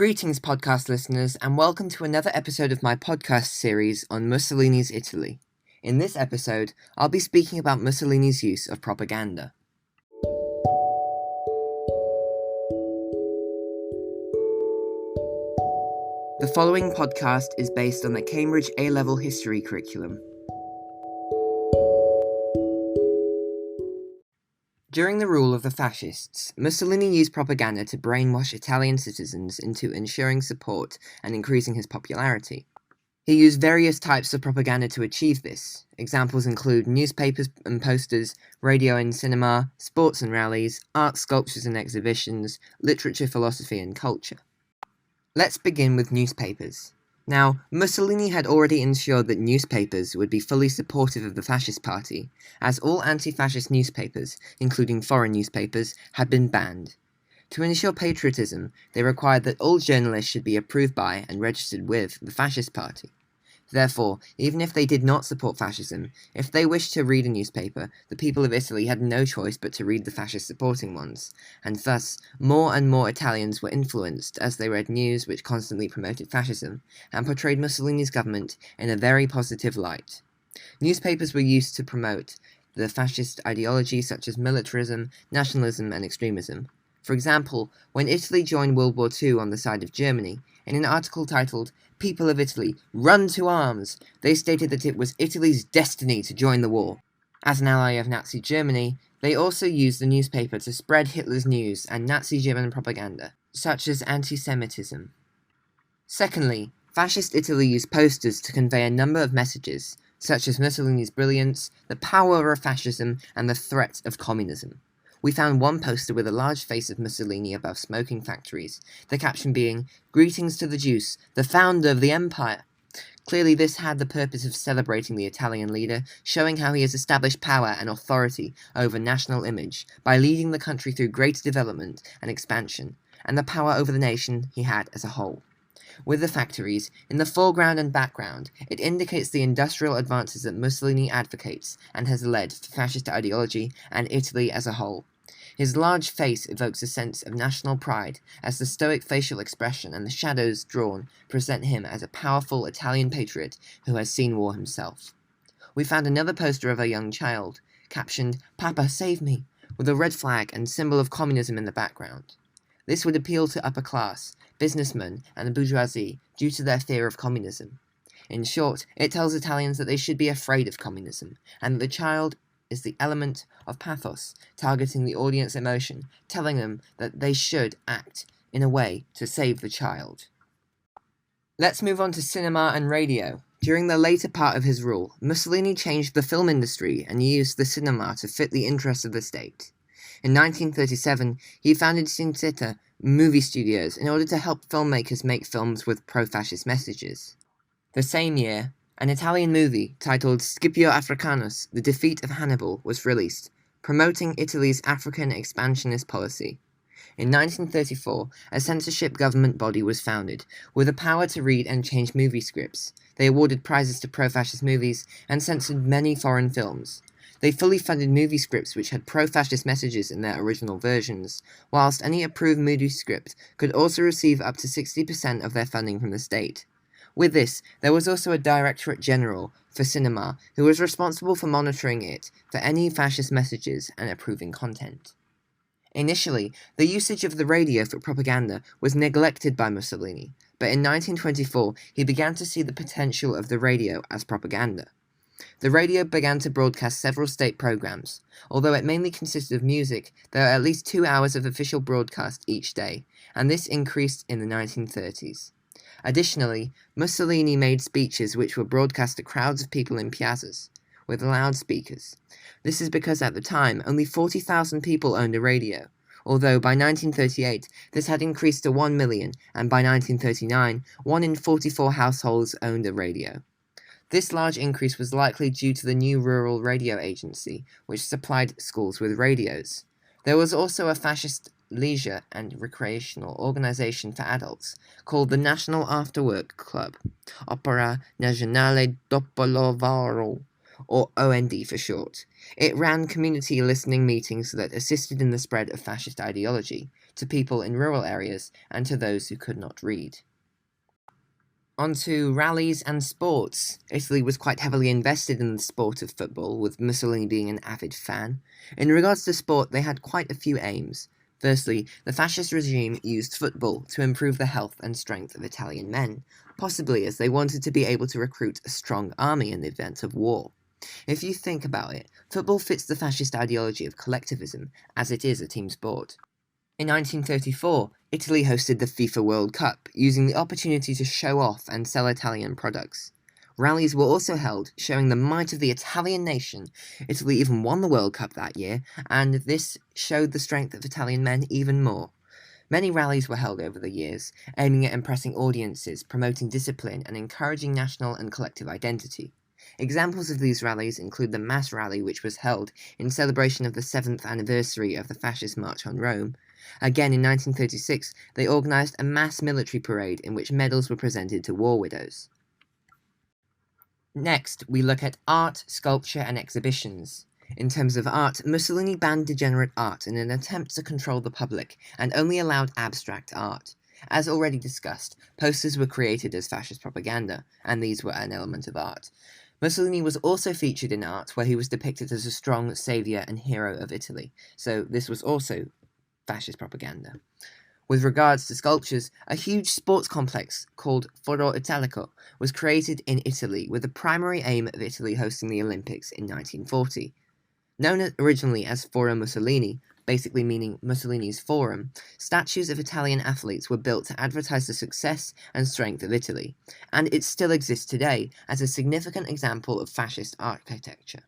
Greetings, podcast listeners, and welcome to another episode of my podcast series on Mussolini's Italy. In this episode, I'll be speaking about Mussolini's use of propaganda. The following podcast is based on the Cambridge A-Level History curriculum. During the rule of the Fascists, Mussolini used propaganda to brainwash Italian citizens into ensuring support and increasing his popularity. He used various types of propaganda to achieve this. Examples include newspapers and posters, radio and cinema, sports and rallies, art, sculptures and exhibitions, literature, philosophy and culture. Let's begin with newspapers. Now, Mussolini had already ensured that newspapers would be fully supportive of the Fascist Party, as all anti-fascist newspapers, including foreign newspapers, had been banned. To ensure patriotism, they required that all journalists should be approved by and registered with the Fascist Party. Therefore, even if they did not support fascism, if they wished to read a newspaper, the people of Italy had no choice but to read the fascist-supporting ones, and thus, more and more Italians were influenced as they read news which constantly promoted fascism, and portrayed Mussolini's government in a very positive light. Newspapers were used to promote the fascist ideology such as militarism, nationalism, and extremism. For example, when Italy joined World War II on the side of Germany, in an article titled, "People of Italy, Run to Arms!" they stated that it was Italy's destiny to join the war. As an ally of Nazi Germany, they also used the newspaper to spread Hitler's news and Nazi German propaganda, such as anti-Semitism. Secondly, Fascist Italy used posters to convey a number of messages, such as Mussolini's brilliance, the power of fascism, and the threat of communism. We found one poster with a large face of Mussolini above smoking factories, the caption being, "Greetings to the Juice, the founder of the empire." Clearly this had the purpose of celebrating the Italian leader, showing how he has established power and authority over national image by leading the country through greater development and expansion, and the power over the nation he had as a whole. With the factories, in the foreground and background, it indicates the industrial advances that Mussolini advocates and has led to fascist ideology and Italy as a whole. His large face evokes a sense of national pride, as the stoic facial expression and the shadows drawn present him as a powerful Italian patriot who has seen war himself. We found another poster of a young child, captioned, "Papa, save me," with a red flag and symbol of communism in the background. This would appeal to upper class, businessmen, and the bourgeoisie due to their fear of communism. In short, it tells Italians that they should be afraid of communism, and that the child is the element of pathos, targeting the audience emotion, telling them that they should act in a way to save the child. Let's move on to cinema and radio. During the later part of his rule, Mussolini changed the film industry and used the cinema to fit the interests of the state. In 1937, he founded Cinecittà movie studios in order to help filmmakers make films with pro-fascist messages. The same year, an Italian movie titled Scipio Africanus, The Defeat of Hannibal, was released, promoting Italy's African expansionist policy. In 1934, a censorship government body was founded, with the power to read and change movie scripts. They awarded prizes to pro-fascist movies and censored many foreign films. They fully funded movie scripts which had pro-fascist messages in their original versions, whilst any approved movie script could also receive up to 60% of their funding from the state. With this, there was also a Directorate General for Cinema, who was responsible for monitoring it for any fascist messages and approving content. Initially, the usage of the radio for propaganda was neglected by Mussolini, but in 1924 he began to see the potential of the radio as propaganda. The radio began to broadcast several state programs. Although it mainly consisted of music, there are at least 2 hours of official broadcast each day, and this increased in the 1930s. Additionally, Mussolini made speeches which were broadcast to crowds of people in piazzas, with loudspeakers. This is because at the time, only 40,000 people owned a radio, although by 1938 this had increased to 1 million, and by 1939, 1 in 44 households owned a radio. This large increase was likely due to the new Rural Radio Agency, which supplied schools with radios. There was also a fascist leisure and recreational organization for adults called the National After-Work Club, Opera Nazionale Dopo Lavoro, or OND for short. It ran community listening meetings that assisted in the spread of fascist ideology, to people in rural areas and to those who could not read. Onto rallies and sports. Italy was quite heavily invested in the sport of football, with Mussolini being an avid fan. In regards to sport, they had quite a few aims. Firstly, the fascist regime used football to improve the health and strength of Italian men, possibly as they wanted to be able to recruit a strong army in the event of war. If you think about it, football fits the fascist ideology of collectivism, as it is a team sport. In 1934, Italy hosted the FIFA World Cup, using the opportunity to show off and sell Italian products. Rallies were also held, showing the might of the Italian nation. Italy even won the World Cup that year, and this showed the strength of Italian men even more. Many rallies were held over the years, aiming at impressing audiences, promoting discipline, and encouraging national and collective identity. Examples of these rallies include the mass rally which was held in celebration of the 7th anniversary of the fascist march on Rome. Again in 1936, they organised a mass military parade in which medals were presented to war widows. Next, we look at art, sculpture, and exhibitions. In terms of art, Mussolini banned degenerate art in an attempt to control the public, and only allowed abstract art. As already discussed, posters were created as fascist propaganda, and these were an element of art. Mussolini was also featured in art where he was depicted as a strong saviour and hero of Italy, so this was also fascist propaganda. With regards to sculptures, a huge sports complex called Foro Italico was created in Italy with the primary aim of Italy hosting the Olympics in 1940. Known originally as Foro Mussolini, basically meaning Mussolini's Forum, statues of Italian athletes were built to advertise the success and strength of Italy, and it still exists today as a significant example of fascist architecture.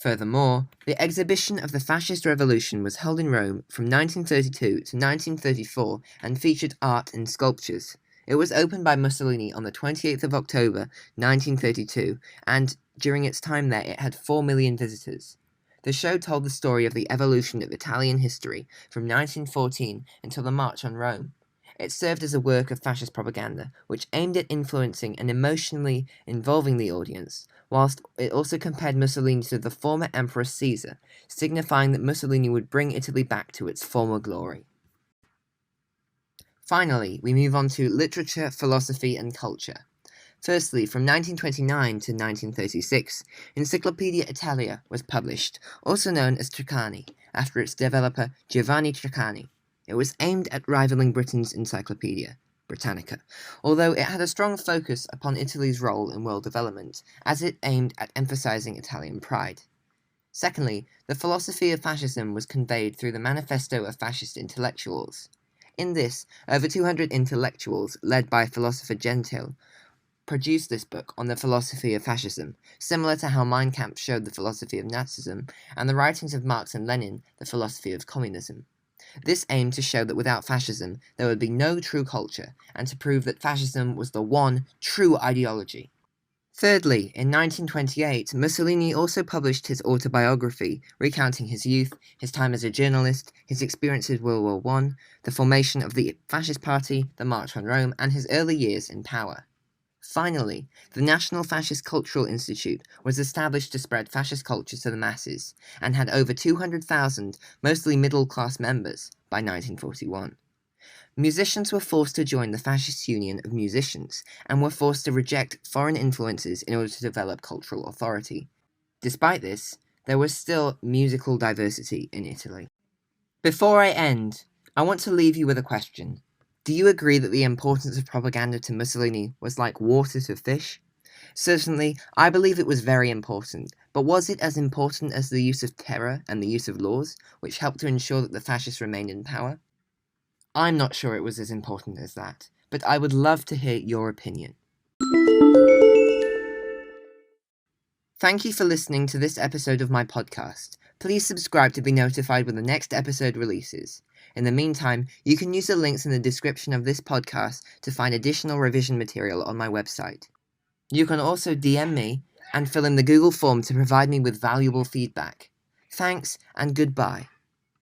Furthermore, the exhibition of the Fascist Revolution was held in Rome from 1932 to 1934 and featured art and sculptures. It was opened by Mussolini on the 28th of October 1932, and during its time there it had 4 million visitors. The show told the story of the evolution of Italian history from 1914 until the March on Rome. It served as a work of fascist propaganda, which aimed at influencing and emotionally involving the audience, whilst it also compared Mussolini to the former Emperor Caesar, signifying that Mussolini would bring Italy back to its former glory. Finally, we move on to literature, philosophy, and culture. Firstly, from 1929 to 1936, Encyclopaedia Italia was published, also known as Treccani, after its developer Giovanni Treccani. It was aimed at rivaling Britain's Encyclopaedia Britannica, although it had a strong focus upon Italy's role in world development, as it aimed at emphasizing Italian pride. Secondly, the philosophy of fascism was conveyed through the Manifesto of Fascist Intellectuals. In this, over 200 intellectuals, led by philosopher Gentile, produced this book on the philosophy of fascism, similar to how Mein Kampf showed the philosophy of Nazism, and the writings of Marx and Lenin the philosophy of communism. This aimed to show that without fascism there would be no true culture, and to prove that fascism was the one true ideology. Thirdly, in 1928, Mussolini also published his autobiography, recounting his youth, his time as a journalist, his experiences in World War I, the formation of the Fascist Party, the March on Rome, and his early years in power. Finally, the National Fascist Cultural Institute was established to spread fascist culture to the masses, and had over 200,000, mostly middle-class members, by 1941. Musicians were forced to join the Fascist Union of Musicians, and were forced to reject foreign influences in order to develop cultural authority. Despite this, there was still musical diversity in Italy. Before I end, I want to leave you with a question. Do you agree that the importance of propaganda to Mussolini was like water to fish? Certainly, I believe it was very important, but was it as important as the use of terror and the use of laws, which helped to ensure that the fascists remained in power? I'm not sure it was as important as that, but I would love to hear your opinion. Thank you for listening to this episode of my podcast. Please subscribe to be notified when the next episode releases. In the meantime, you can use the links in the description of this podcast to find additional revision material on my website. You can also DM me and fill in the Google form to provide me with valuable feedback. Thanks and goodbye.